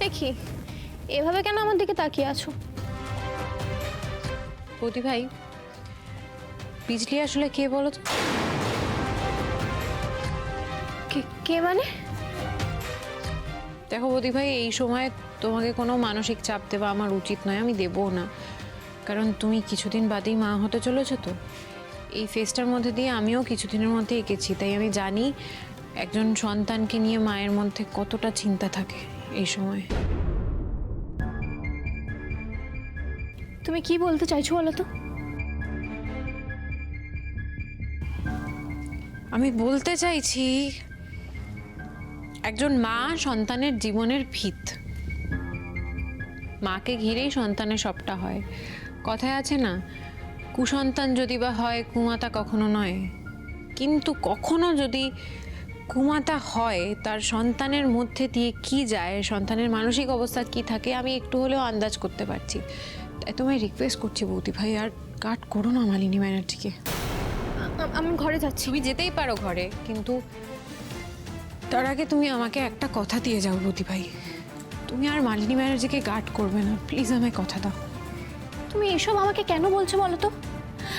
দেখি এভাবে কেন আমার দিকে তাকিয়ে আছো? বৌদি ভাই, বিজলি আসলে কে বলো তো? কে মানে? দেখো বৌদি ভাই, এই সময় তোমাকে কোনো মানসিক চাপ দেওয়া আমার উচিত নয়, আমি দেবও না। কারণ তুমি কিছুদিন বাদেই মা হতে চলেছো। তো এই ফেজটার মধ্যে দিয়ে আমিও কিছুদিনের মধ্যে এঁকেছি, তাই আমি জানি একজন সন্তানকে নিয়ে মায়ের মধ্যে কতটা চিন্তা থাকে এই সময়। তুমি কি বলতে চাইছো বলো তো? আমি বলতে চাইছি, একজন মা সন্তানের জীবনের ভিত। মাকে ঘিরেই সন্তানের সবটা হয়। কথায় আছে না, কুসন্তান যদি বা হয় কুমাতা কখনো নয়। কিন্তু কখনো যদি কুমাতা হয়, তার সন্তানের মধ্যে দিয়ে কি যায়, সন্তানের মানসিক অবস্থা কি থাকে, আমি একটু হলেও আন্দাজ করতে পারছি। তাই তোমায় রিকোয়েস্ট করছি বৌদি ভাই, আর কাট করো না মালিনী ব্যানার্জিকে। আমি ঘরে যাচ্ছি। তুমি যেতেই পারো ঘরে, কিন্তু তার আগে তুমি আমাকে একটা কথা দিয়ে যাও বৌদি ভাই। তুমি আর মালিনী ব্যানার্জিকে গার্ড করবে না, প্লিজ আমায় কথা দাও। তুমি এসব আমাকে কেন বলছো বলো তো?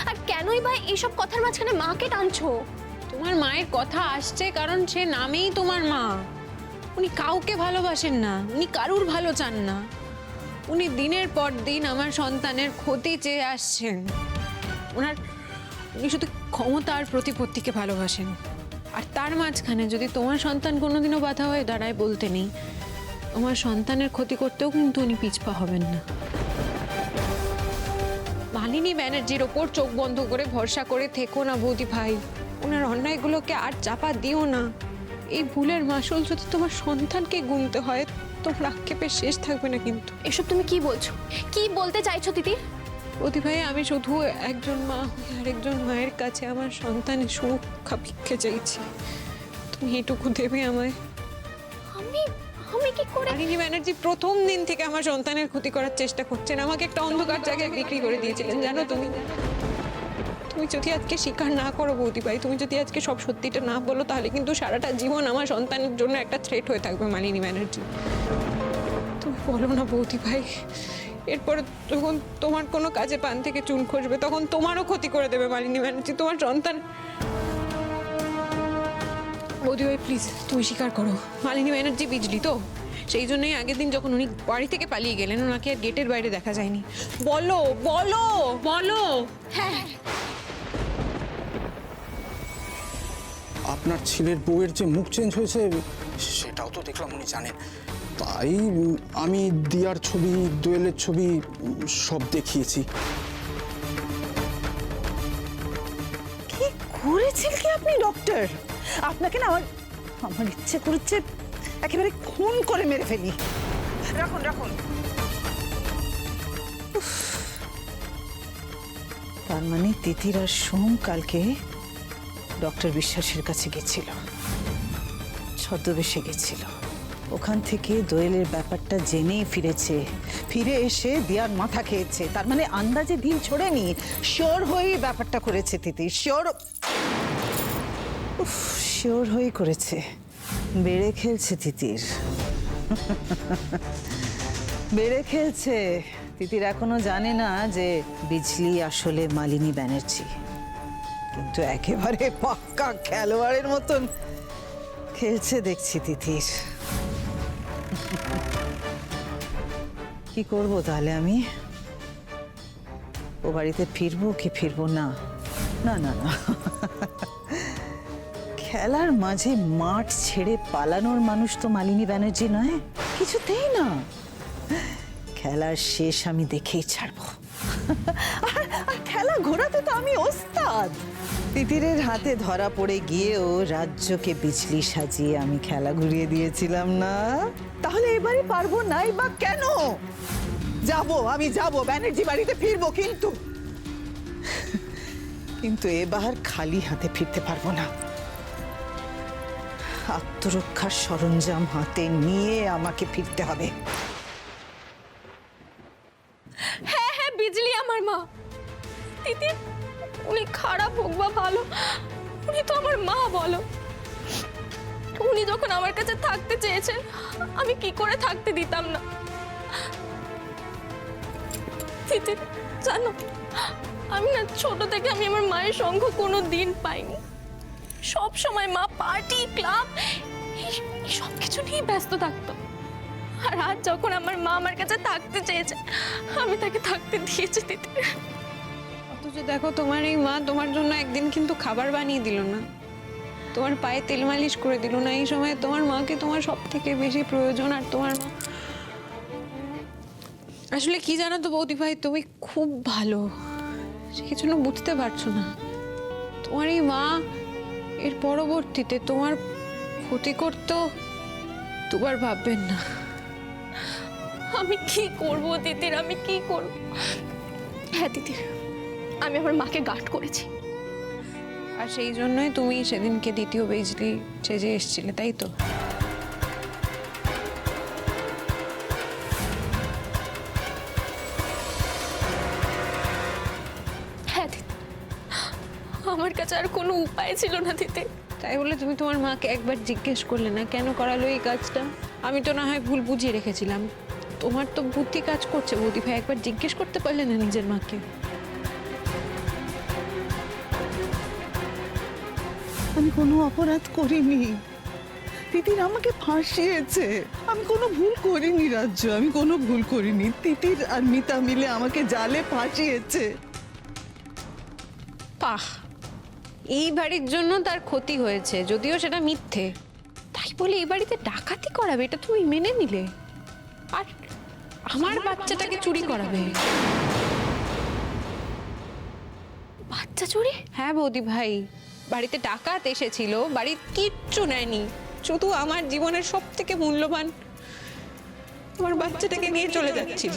আর কেনই বা এইসব কথার মাঝখানে মাকে টানছো? তোমার মায়ের কথা আসছে কারণ সে নামেই তোমার মা। উনি কাউকে ভালোবাসেন না, উনি কারুর ভালো চান না। উনি দিনের পর দিন আমার সন্তানের ক্ষতি চেয়ে আসছেন। উনি শুধু ক্ষমতা আর প্রতিপত্তিকে ভালোবাসেন। আর তার মাঝখানে যদি তোমার সন্তান কোনোদিনও বাধা হয়ে দাঁড়ায়, বলতে নেই, তোমার সন্তানের ক্ষতি করতেও কিন্তু উনি পিছপা হবেন না। মালিনী ব্যানার্জির ওপর চোখ বন্ধ করে ভরসা করে থেকো না বৌদি ভাই। ওনার অন্যায়গুলোকে আর চাপা দিও না। এই ভুলের মাসুল যদি তোমার সন্তানকে গুনতে হয়, তোমার আক্ষেপের শেষ থাকবে না কিন্তু। এসব তুমি কি বলছো? কি বলতে চাইছো তিতির? বৌদি ভাই, আমি শুধু একজন মা হয়ে আরেকজন মায়ের কাছে আমার সন্তানের সুরক্ষা ভিক্ষে চাইছি। তুমি এটুকু দেবে আমায়? আমি আমি কি করে? মালিনী ব্যানার্জি প্রথম দিন থেকে আমার সন্তানের ক্ষতি করার চেষ্টা করছেন। আমাকে একটা অন্ধকার জায়গায় বিক্রি করে দিয়েছিলেন, জানো তুমি? তুমি যদি আজকে স্বীকার না করো বৌদি ভাই, তুমি যদি আজকে সব সত্যিটা না বলো, তাহলে কিন্তু সারাটা জীবন আমার সন্তানের জন্য একটা থ্রেট হয়ে থাকবে মালিনী ব্যানার্জি। তুমি বলো না বৌদি ভাই, এরপরে যখন তোমার কোনো কাজে পান থেকে চুন খসবে, তখন তোমারও ক্ষতি করে দেবে মালিনী ব্যানার্জি, তোমার সন্তান। বৌদি ভাই প্লিজ, তুমি স্বীকার করো, মালিনী ব্যানার্জি বিজলি তো। সেই জন্যই আগের দিন যখন উনি বাড়ি থেকে পালিয়ে গেলেন, ওনাকে আর গেটের বাইরে দেখা যায়নি। বলো বলো বলো। হ্যাঁ, আপনার ছেলের বউয়ের যে মুখ চেঞ্জ হয়েছে সেটাও তো দেখলাম উনি জানেন। তাই আমি দিয়ার ছবি, দোয়েলের ছবি সব দেখিয়েছি। কি করেছেন কি আপনি ডক্টর? আপনাকে না আমার ইচ্ছে করছে একেবারে খুন করে মেরে ফেলি। রাখুন রাখুন। উফ। তার মানে তিতির আর সোম কালকে ডক্টর বিশ্বাসের কাছে গেছিল, ছদ্মবেশে গেছিল। ওখান থেকে দোয়েলের ব্যাপারটা জেনেই ফিরেছে। ফিরে এসে দিয়ার মাথা খেয়েছে। তার মানে আন্দাজে ঢিল ছোড়েনি, শিওর হয়েই ব্যাপারটা করেছে তিতির। শিওর হয়েই করেছে। বেড়ে খেলছে তিতির, বেড়ে খেলছে। তিতির এখনো জানে না যে বিজলি আসলে মালিনী ব্যানার্জি, কিন্তু একেবারে পাক্কা খেলোয়াড়ের মতন খেলছে দেখছি তিতির। কি করব তাহলে আমি? ও বাড়িতে ফিরবো কি ফিরবো না? না না না, খেলার মাঝে মাঠ ছেড়ে পালানোর মানুষ তো মালিনী ব্যানার্জি নয়, কিছুতেই না। খেলার শেষ আমি দেখেই ছাড়বো। আর খেলা ঘোরাতে তো আমি ওস্তাদ। তিতিরের হাতে ধরা পড়ে গিয়েও রাজ্যকে বিজলি সাজিয়ে আমি খেলা ঘুরিয়ে দিয়েছিলাম না? তাহলে এবারে পারবো নাই বা কেন? আমি যাব, ব্যানার্জি বাড়িতে ফিরবো, কিন্তু এবার খালি হাতে ফিরতে পারবো না। আত্মরক্ষার সরঞ্জাম হাতে নিয়ে আমাকে ফিরতে হবে। হ্যাঁ হ্যাঁ, বিজলি আমার মা। তিতির উনি খারাপ হোক বা ভালো, উনি তো আমার মা, বলো। উনি যখন আমার কাছে থাকতে চেয়েছেন আমি কি করে থাকতে দিতাম না। তিতির জানো, আমি না ছোট থেকে আমি আমার মায়ের সঙ্গ কোনো দিন পাইনি। সব সময় মা পার্টি, ক্লাব সব কিছু নিয়ে ব্যস্ত থাকতো। আর আজ যখন আমার মা আমার কাছে থাকতে চেয়েছে আমি তাকে থাকতে দিয়েছি তিতির। অথচ দেখো, তোমার এই মা তোমার জন্য একদিন কিন্তু খাবার বানিয়ে দিল না, তোমার পায়ে তেল মালিশ করে দিল না। এই সময় তোমার মাকে তোমার সব থেকে বেশি প্রয়োজন। আর তোমার মা আসলে কি জানো তো বৌদি ভাই, তুমি খুব ভালো, সেই জন্য বুঝতে পারছো না। তোমার এই মা এর পরবর্তীতে তোমার ক্ষতি করতো দুবার ভাববেন না। আমি কি করব তিতির, আমি কি করব? হ্যাঁ তিতির, আমি আমার মাকে গার্ড করেছি। আর সেই জন্যই তুমি সেদিনকে দ্বিতীয় বিজলি সেজে এসেছিলে, তাই তো? হ্যাঁ তিতির, আমার কাছে আর কোনো উপায় ছিল না তিতির। তাই বলে তুমি তোমার মাকে একবার জিজ্ঞেস করলে না কেন করালো এই কাজটা? আমি তো না হয় ভুল বুঝিয়ে রেখেছিলাম, তোমার তো বুদ্ধি কাজ করছে বৌদি ভাই, একবার জিজ্ঞেস করতে পারলে না নিজের মাকে? আমি কোনো অপরাধ করিনি, তিতির আমাকে ফাঁসিয়েছে। আমি কোনো ভুল করিনি রাজ্য, আমি কোনো ভুল করিনি। তিতির আর মিতা মিলে আমাকে জালে ফাঁসিয়েছে। পাহ, এই বাড়ির জন্য তার ক্ষতি হয়েছে, যদিও সেটা মিথ্যে, তাই বলে এই বাড়িতে ডাকাতি করাবে এটা তুমি মেনে নিলে? আর আমার বাচ্চাটাকে চুরি করাবে? বাচ্চা চুরি? হ্যাঁ বৌদি ভাই, বাড়িতে ডাকাত এসেছিল, বাড়ির কিচ্ছু নেয়নি, শুধু আমার জীবনের সব থেকে মূল্যবান আমার বাচ্চাটাকে নিয়ে চলে যাচ্ছিল।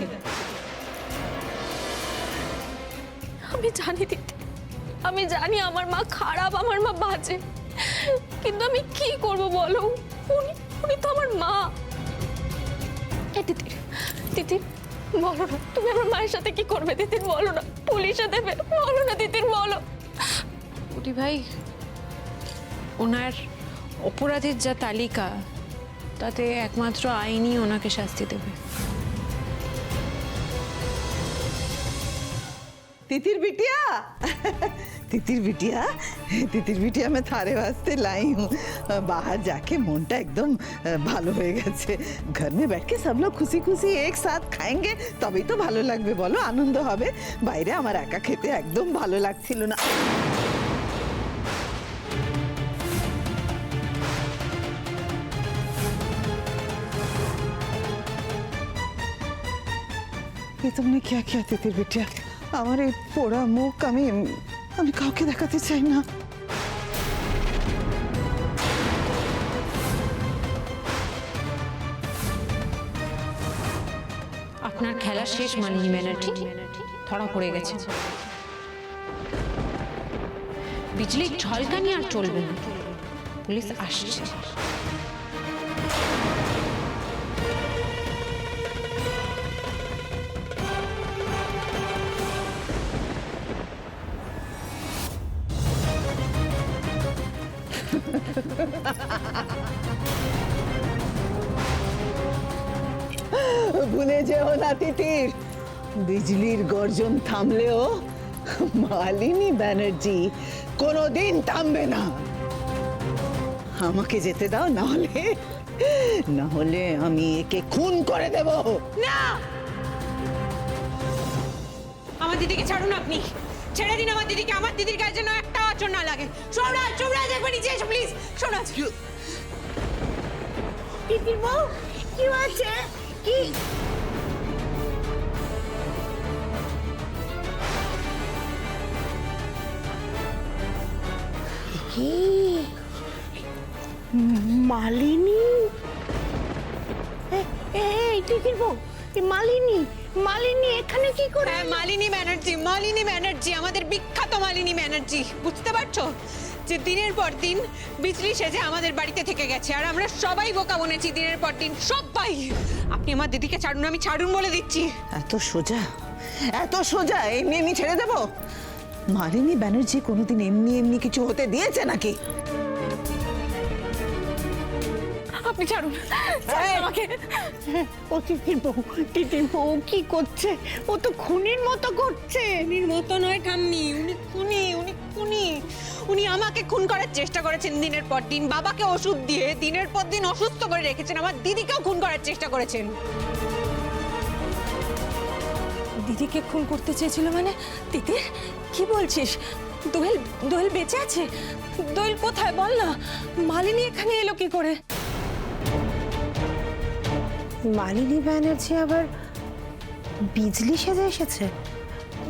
আমি জানি দিদি, আমি জানি আমার মা খারাপ, আমার মা বাজে, কিন্তু আমি কি করব বলো? উনি তো আমার মা। তিতির, তিতির বলো না, তুমি আমার মায়ের সাথে কি করবে? তিতির বলো না, পুলিশে দেবে? বলো না তিতির, বলো। বৌদি ভাই, ওনার অপরাধের যা তালিকা, তাতে একমাত্র আইনই ওনাকে শাস্তি দেবে। तितिर बिटिया तितिर बिटिया तितिर बिटिया मैं थारे वास्ते लाई हूँ। बाहर जाके मोन्टा एकदम भालो हो गए। घर में बैठ के सब लोग खुशी खुशी एक साथ खाएंगे तभी तो भालो लगबे बोलो, आनंद होबे। বাইরে আমার একা খেতে একদম ভালো লাগছিল না। ये तुमने क्या किया तितिर बिटिया? আমার এই পোড়া মুখ আমি কাউকে দেখাতে চাই না। আপনার খেলা শেষ মানিনি ব্যানার্জি, ধরা পড়ে গেছে। বিজলির ঝলকানি আর চলবে না, পুলিশ আসছে। ভুলে যেও না তিতির, বিজলির গর্জন থামলেও মালিনী ব্যানার্জি কোনোদিন থামবে না। আমাকে যেতে দাও, না হলে আমি একে খুন করে দেব। না, আমার দিদিকে ছাড়ুন, আপনি ছেড়ে দিন আমার দিদিকে। আমার দিদির কাছে যেন একটা আচরণ না লাগে। সৌরাজ একবার নিচে এসো প্লিজ। সৌরাজ, তিতির বউ কি হয়েছে? কি মালিনী? এই তিতির বউ, মালিনী এখানে কি করে? হ্যাঁ, মালিনী ব্যানার্জি, আমাদের বিখ্যাত মালিনী ব্যানার্জি। বুঝতে পারছো যে দিনের পর দিন বিজলি সেজে আমাদের বাড়িতে থেকে গেছে, আর আমরা সবাই বোকা বনেছি দিনের পর দিন, সবাই। আপনি আমার দিদিকে ছাড়ুন, আমি ছাড়ুন বলে দিচ্ছি। এত সোজা এমনি ছেড়ে দেব? মালিনী ব্যানার্জি কোনোদিন এমনি কিছু হতে দিয়েছে নাকি? আপনি ছাড়ুন, ছাড়ুন আমাকে। ও তিতির বউ কি করছে? ও তো খুনির মতো করছে। খুনির মতো নয় ঠাম্মি, উনি আমাকে খুন করার চেষ্টা করেছেন দিনের পর দিন, বাবাকে ওষুধ দিয়ে দিনের পর দিন অসুস্থ করে রেখেছেন, আমার দিদিকেও খুন করার চেষ্টা করেছেন। দিদিকে খুন করতে চেয়েছিল মানে? তিতির কি বলছিস? দোয়েল দোয়েল বেঁচে আছে? দোয়েল কোথায় বল না? মালিনী এখানে এলো কি করে? মালিনী ব্যানার্জি আবার বিজলি সেজে এসেছে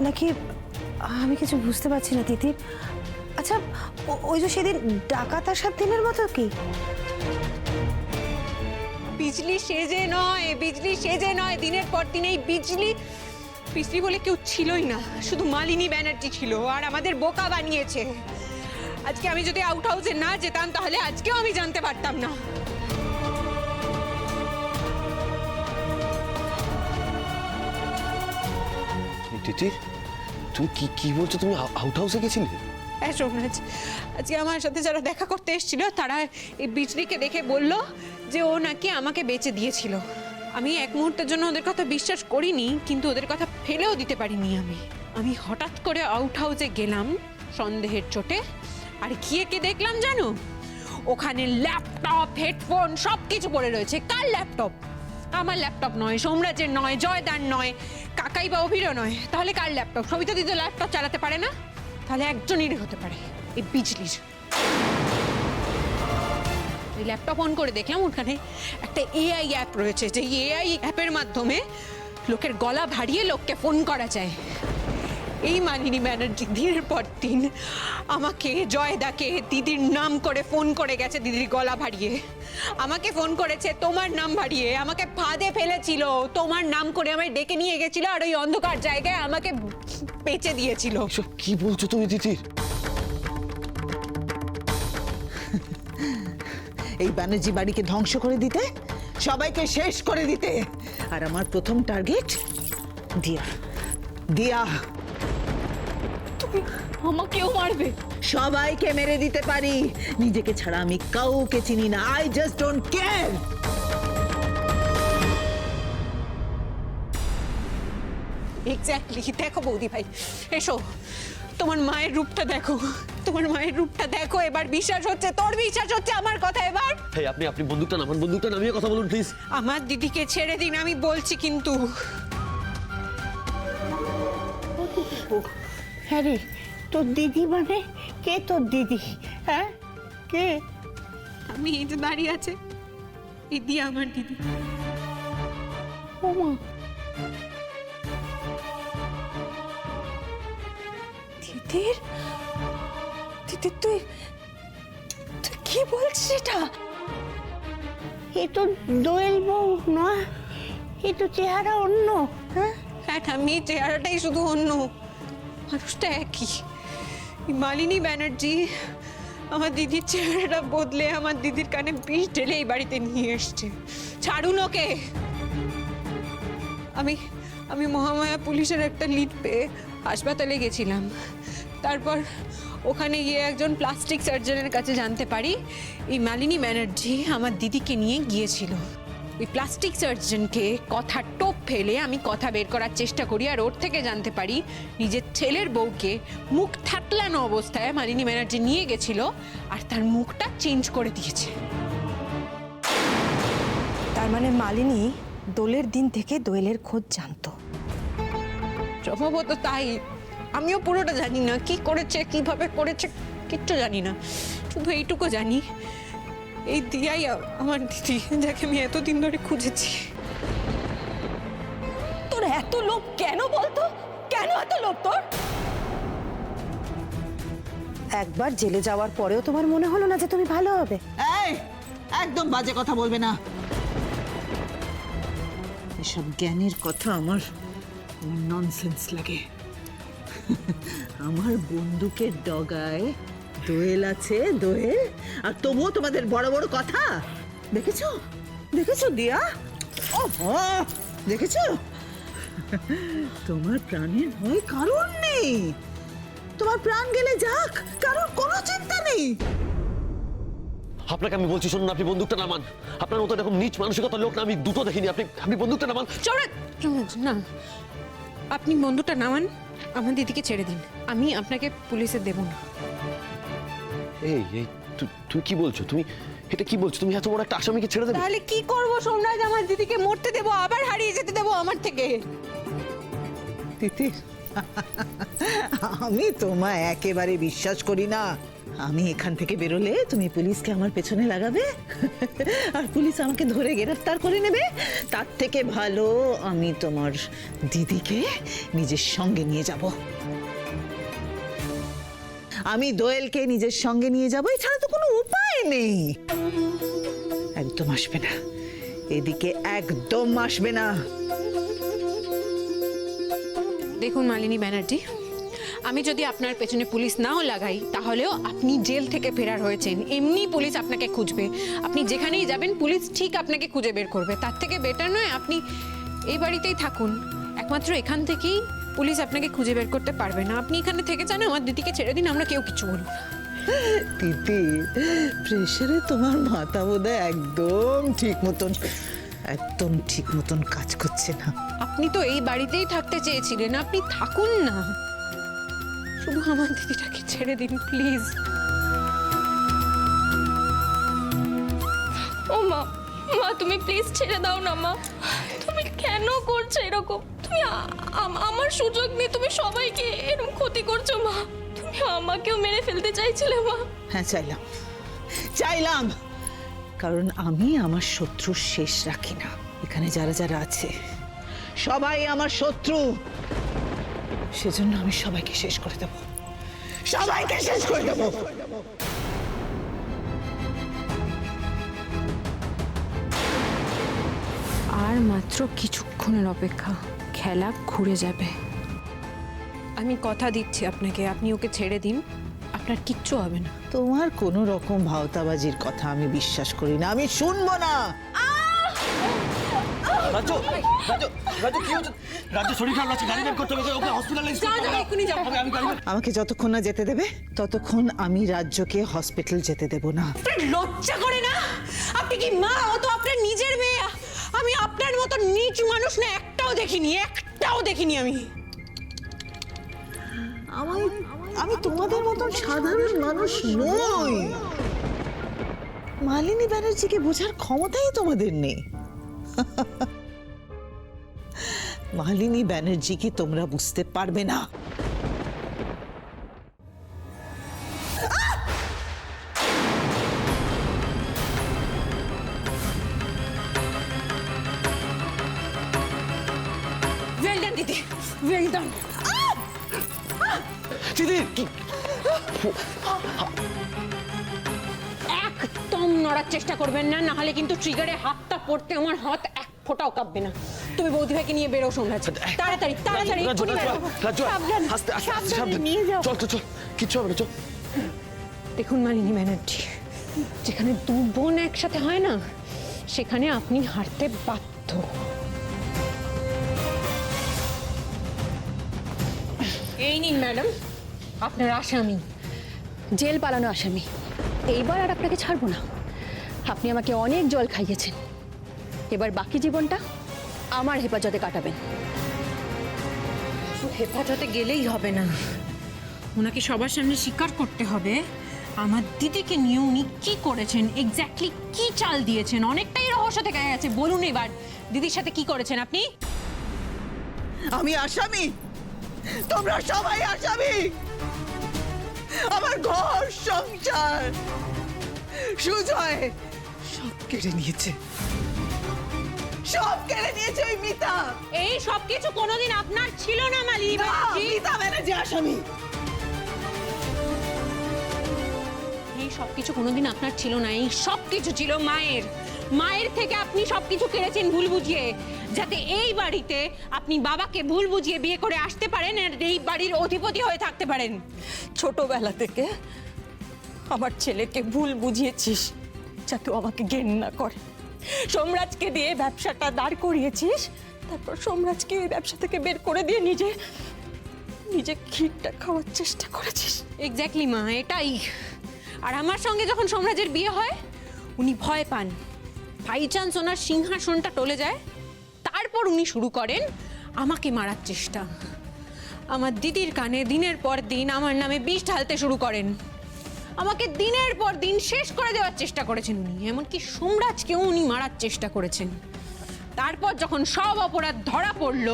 নাকি? আমি কিছু বুঝতে পারছি না তিতির। আচ্ছা, ওই যে সেদিন ডাকাত আসার দিনের মতো কি? বিজলি সেজে নয়, দিনের পর দিন এই বিজলি বলে কেউ ছিলই না, শুধু মালিনী ব্যানার্জি ছিল আর আমাদের বোকা বানিয়েছে। আজকে আমি যদি আউট হাউসে না যেতাম তাহলে আজকেও আমি জানতে পারতাম না। তিতির, তুমি কি বলছো? তুমি আউট হাউসে গেছিলে? হ্যাঁ সোমরাজ, আজকে আমার সাথে যারা দেখা করতে এসেছিল তারা এই বিজলিকে দেখে বলল যে ও নাকি আমাকে বেচে দিয়েছিল। আমি এক মুহূর্তের জন্য ওদের কথা বিশ্বাস করিনি, কিন্তু ওদের কথা ফেলেও দিতে পারিনি। আমি হঠাৎ করে আউট হাউসে গেলাম সন্দেহের চোটে, আর গিয়ে কে দেখলাম জানো? ওখানে ল্যাপটপ, হেডফোন সব কিছু পড়ে রয়েছে। কার ল্যাপটপ? আমার ল্যাপটপ নয়, সোমরাজের নয়, জয়দার নয়, কাকাই বা অভিরও নয়। তাহলে কার ল্যাপটপ? সবিতা দিদি ল্যাপটপ চালাতে পারে না, তাহলে একজনেরই হতে পারে, এই বিজলির। ল্যাপটপ অন করে দেখলাম ওখানে একটা এআই অ্যাপ রয়েছে, যে এআই অ্যাপের মাধ্যমে লোকের গলা ভাড়িয়ে লোককে ফোন করা যায়। এই মালিনী ব্যানার্জি দিনের পর দিন আমাকে, জয়দাকে দিদির নাম করে ফোন করে গেছে, দিদির গলা ভাড়িয়ে আমাকে ফোন করেছে, তোমার নাম ভাড়িয়ে আমাকে ফাঁদে ফেলেছিল, তোমার নাম করে আমায় ডেকে নিয়ে গেছিল আর ওই অন্ধকার জায়গায় আমাকে বেচে দিয়েছিল। এসব কি বলছো তুমি তিতির? এই ব্যানার্জি বাড়িকে ধ্বংস করে দিতে, সবাইকে শেষ করে দিতে। আর আমার প্রথম টার্গেট দিয়া। দিয়া, তুমি আমাকেও মারবে? সবাইকে মেরে দিতে পারি, নিজেকে ছাড়া আমি কাউকে চিনি না। I just don't care. Exactly. দেখো বৌদি ভাই, এসো, তোমার মায়ের রূপটা দেখো, তোমার মায়ের রূপটা দেখো। এবার বিশ্বাস হচ্ছে? তোর বিশ্বাস হচ্ছে আমার কথা এবার? এই আপনি বন্দুকটা নামান, বন্দুকটা নামিয়ে কথা বলুন প্লিজ। আমার দিদিকে ছেড়ে দিন, আমি বলছি কিন্তু। হ্যাঁ রে, তোর দিদি মানে কে? তোর দিদি? হ্যাঁ, কে? আমি এই যে দাঁড়িয়ে আছে, এই দিয়ে আমার দিদি। ওমা, তিতির, তিতির তুই কি বলছিস এটা? এ তো দোয়েল বউ নয়, এ তো চেহারা অন্য। হ্যাঁ, হ্যাঁ ঠাম্মি, চেহারাটাই শুধু অন্য, মানুষটা একই। এই মালিনী ব্যানার্জি আমার দিদির চেহারাটা বদলে আমার দিদির কানে বিষ ঢেলে এই বাড়িতে নিয়ে এসছে। ছাড়ুন ওকে। আমি মহামায়া পুলিশের একটা লিড পেয়ে হাসপাতালে গেছিলাম। তারপর ওখানে গিয়ে একজন প্লাস্টিক সার্জনের কাছে জানতে পারি এই মালিনী ব্যানার্জি আমার দিদিকে নিয়ে গিয়েছিল। ওই প্লাস্টিক সার্জনকে কথা টোপ ফেলে আমি কথা বের করার চেষ্টা করি, আর ওর থেকে জানতে পারি নিজের ছেলের বউকে মুখ থাতলানো অবস্থায় মালিনী ব্যানার্জি নিয়ে গেছিল আর তার মুখটা চেঞ্জ করে দিয়েছে। তার মানে মালিনী দোলের দিন থেকে দোয়েলের খোঁজ জানতো। সম্ভবত তাই। আমিও পুরোটা জানি না, কি করেছে, কিভাবে করেছে, কিচ্ছু জানি না। শুধু এইটুকু জানি, এই দিয়াই আমার দিদি, যাকে আমি এতদিন ধরে খুঁজেছি। তোর এত লোভ কেন বলতো? কেন এত লোভ তোর? একবার জেলে যাওয়ার পরেও তোমার মনে হলো না যে তুমি ভালো হবে? এই, একদম বাজে কথা বলবে না। এসব জ্ঞানের কথা আমার ননসেন্স লাগে। আমার বন্দুকের ডগায় দোয়েল আছে, দোয়েল, আর তবুও তোমাদের বড় বড় কথা। দেখেছো দেখেছো দিয়া? ওহো, দেখেছো? তোমার প্রাণের ভয় কারণ নেই। তোমার প্রাণ গেলে যাক, কারণ কোনো চিন্তা নেই। আপনাকে আমি বলছি শুনুন, আপনি বন্দুকটা নামান। আপনার মতো এরকম নিচ মানসিকতার লোক না আমি দুটো দেখিনি। আপনি বন্দুকটা নামান। যমরাজ না, আপনি বন্ধুটা নামান, আমার দিদিকে ছেড়ে দিন। আমি আপনাকে পুলিশে দেব না। এই এই তুই কি বলছো? তুমি এটা কি বলছো? তুমি এত বড় একটা আসামিকে ছেড়ে দেবে? তাহলে কি করব সোমরাজ? আমার দিদিকে মরতে দেবো, আবার হারিয়ে যেতে দেবো আমার থেকে? তিতির, আমি তোমায় একেবারে বিশ্বাস করি না। আমি এখান থেকে বেরোলে তুমি পুলিশকে আমার পেছনে লাগাবে আর পুলিশ আমাকে ধরে গ্রেফতার করে নেবে। তার থেকে ভালো আমি তোমার দিদিকে নিজের সঙ্গে নিয়ে যাব। আমি দোয়েলকে নিজের সঙ্গে নিয়ে যাব, এছাড়া তো কোনো উপায় নেই। একদম আসবে না এদিকে, একদম আসবে না। দেখুন মালিনী ব্যানার্জি, আমি যদি আপনার পেছনে পুলিশ নাও লাগাই তাহলেও আপনি জেল থেকে ফেরার হয়েছেন, এমনি পুলিশ আপনাকে খুঁজবে। আপনি যেখানেই যাবেন পুলিশ ঠিক আপনাকে খুঁজে বের করবে। তার থেকে বেটার নয় আপনি এই বাড়িতেই থাকুন। একমাত্র এখান থেকেই পুলিশ আপনাকে খুঁজে বের করতে পারবে না। আপনি এখানে থেকে যান, আমার দিদিকে ছেড়ে দিন, আমরা কেউ কিছু বলবো না। তিতি, প্রেশারে তোমার মাথা বোধহয় একদম ঠিক মতন কাজ করছে না। আপনি তো এই বাড়িতেই থাকতে চেয়েছিলেন, আপনি থাকুন না। শুধু আমার দিদিটাকে ছেড়ে দিন প্লিজ। ও মা, মা তুমি প্লিজ ছেড়ে দাও না মা। তুমি কেন করছো এরকম? তুমি আমার সুযোগ নিয়ে তুমি সবাইকে এরকম ক্ষতি করছো মা। তুমি আমাকেও মেরে ফেলতে চাইছিলে মা। হ্যাঁ, চাইলাম, কারণ আমি আমার শত্রুর শেষ রাখি না। এখানে যারা যারা আছে সবাই আমার শত্রু, সেজন্য আমি সবাইকে শেষ করে দেব, সবাইকে শেষ করে দেব। আর মাত্র কিছুক্ষণের অপেক্ষা, খেলা ঘুরে যাবে। আমি কথা দিচ্ছি আপনাকে, আপনি ওকে ছেড়ে দিন, আপনার কিচ্ছু হবে না। তোমার কোনো রকম ভাওতাবাজির কথা আমি বিশ্বাস করি না, আমি শুনবো না। রাজু, রাজু, রাজু কি হচ্ছে? রাজু শরীর খারাপ লাগছে, গাড়ি বের করতে হবে, ওকে হসপিটালাইজ করতে হবে। এক্ষুনি যাও। আমি গাড়ি আমাকে যতক্ষণ না যেতে দেবে ততক্ষণ আমি রাজ্যকে হসপিটাল যেতে দেব না। আপনার লজ্জা করে না? আপনি কি মা? ও তো আপনার নিজের মেয়ে। আমি আপনার মতো নিচ মানুষ না একটাও দেখিনি আমি। আমি তোমাদের মতন সাধারণ মানুষ নই। মালিনী ব্যানার্জিকে বোঝার ক্ষমতাই তোমাদের নেই। মালিনী ব্যানার্জিকে তোমরা বুঝতে পারবে না। ওয়েল ডান দিদি, ওয়েল ডান। দিদি কি একদম নড়ার চেষ্টা করবেন না, না হলে কিন্তু ট্রিগারে হাতটা পড়তে আমার হাত এক ফোঁটাও কাঁপবে না। তুমি বৌদি ভাইকে নিয়ে বেরো সোমরাজ, তাড়াতাড়ি তাড়াতাড়ি রাজু, এক্ষুনি বেরো। রাজু, সাবধান, আস্তে আস্তে আস্তে, সাবধানে সাবধান। নিয়ে যাও। চল, কিচ্ছু হবে না, চল। দেখুন মালিনী ব্যানার্জি, যেখানে দু বোন একসাথে হয় না সেখানে আপনি হারতে বাধ্য। এই নিন ম্যাডাম আপনার আসামি। জেল পালানো আসামি। এইবার আর আপনাকে ছাড়বো না। আপনি আমাকে অনেক জল খাইয়েছেন, এবার বাকি জীবনটা আমার হেফাজতে কাটাবেন। হেফাজতে গেলেই হবে না, ওনাকে সবার সামনে স্বীকার করতে হবে আমার দিদিকে নিয়ে উনি কি করেছেন, এক্স্যাক্টলি কি চাল দিয়েছেন। অনেকটাই রহস্য থেকে গেছে। বলুন এবার দিদির সাথে কি করেছেন আপনি? আমি আসামি, তোমরা সবাই আসামি। আমার ঘর সংসার সুজয় সব কেড়ে নিয়েছে, ওই মিতা। এই সব কিছু কোনোদিন আপনার ছিল না মালিনী ব্যানার্জি। মিতা ব্যানার্জি আসামি। এই সব কিছু কোনোদিন আপনার ছিল না, এই সব কিছু ছিল মায়ের। মায়ের থেকে আপনি সবকিছু কেড়েছেন ভুল বুঝিয়ে, যাতে এই বাড়িতে আপনি বাবাকে ভুল বুঝিয়ে বিয়ে করে আসতে পারেন আর এই বাড়ির অধিপতি হয়ে থাকতে পারেন। ছোটবেলা থেকে আমার ছেলেকে ভুল বুঝিয়েছিস যাতে ও আমাকে জ্ঞান না করে। সোমরাজকে দিয়ে ব্যবসাটা দাঁড় করিয়েছিস, তারপর সোমরাজকে ওই ব্যবসা থেকে বের করে দিয়ে নিজে ক্ষীরটা খাওয়ার চেষ্টা করেছিস। এক্স্যাক্টলি মা, এটাই। আর আমার সঙ্গে যখন সোমরাজের বিয়ে হয় উনি ভয় পান, বাই চান্স ওনার সিংহাসনটা টলে যায়, তারপর উনি শুরু করেন আমাকে মারার চেষ্টা। আমার দিদির কানে দিনের পর দিন আমার নামে বিষ ঢালতে শুরু করেন, আমাকে দিনের পর দিন শেষ করে দেওয়ার চেষ্টা করেছেন উনি। এমনকি সোমরাজকেও উনি মারার চেষ্টা করেছেন। তারপর যখন সব অপরাধ ধরা পড়ল,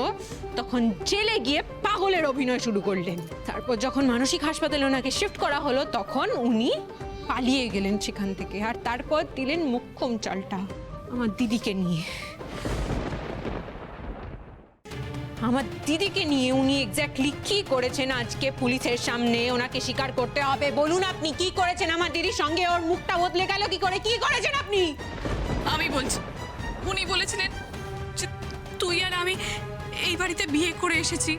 তখন জেলে গিয়ে পাগলের অভিনয় শুরু করলেন। তারপর যখন মানসিক হাসপাতালে ওনাকে শিফট করা হলো, তখন উনি পালিয়ে গেলেন সেখান থেকে। আর তারপর দিলেন মোক্ষম চালটা আমার দিদিকে নিয়ে। আমার দিদিকে নিয়ে উনি এক্স্যাক্টলি কি করেছেন আজকে পুলিশের সামনে ওনাকে স্বীকার করতে হবে। বলুন আপনি কি করেছেন আমার দিদির সঙ্গে? ওর মুখটা বদলে গেল কি করে? কি করেছেন আপনি? আমি বলছি, উনি বলেছিলেন যে তুই আর আমি এই বাড়িতে বিয়ে করে এসেছি,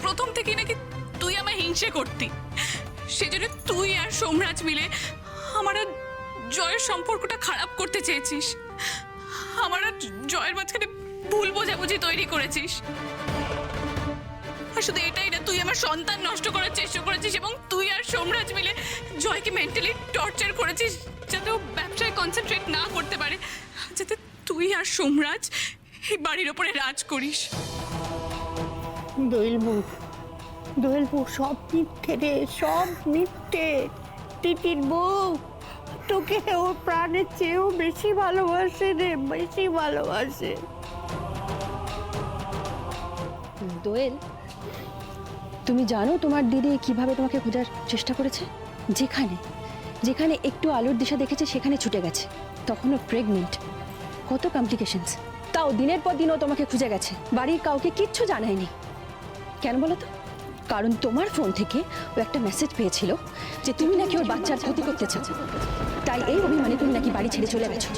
প্রথম থেকেই নাকি তুই আমায় হিংসে করতি, সেজন্য তুই আর সোমরাজ মিলে আমার আর জয়ের সম্পর্কটা খারাপ করতে চেয়েছিস, আমার আর জয়ের মাঝখানে ভুল বোঝাবুঝি তৈরি করেছিস। আর শুধু এটাই না, তুই আমার সন্তান নষ্ট করার চেষ্টা করেছিস এবং তুই আর সোমরাজ মিলে জয়কে মেন্টালি টর্চার করেছিস যাতে ও ব্যবসায় কনসেন্ট্রেট না করতে পারে, যাতে তুই আর সোমরাজ এই বাড়ির ওপরে রাজ করিস। দোয়েল বউ সব মিথ্যে রে, সব মিথ্যে। তিতির বউ তোকে ওর প্রাণের চেয়েও বেশি ভালোবাসে রে, বেশি ভালোবাসে। দোয়েল, তুমি জানো তোমার দিদি কিভাবে তোমাকে খোঁজার চেষ্টা করেছে? যেখানে যেখানে একটু আলোর দিশা দেখেছে সেখানে ছুটে গেছে, তখনও প্রেগনেন্ট। কত কমপ্লিকেশনস, তাও দিনের পর দিনও তোমাকে খুঁজে গেছে, বাড়ির কাউকে কিচ্ছু জানায়নি। কেন বলো তো? কারণ তোমার ফোন থেকে ও একটা মেসেজ পেয়েছিল যে তুমি নাকি ওর বাচ্চার ক্ষতি করতে চাও, তাই এই অভিমানে তুমি নাকি বাড়ি ছেড়ে চলে গেছো।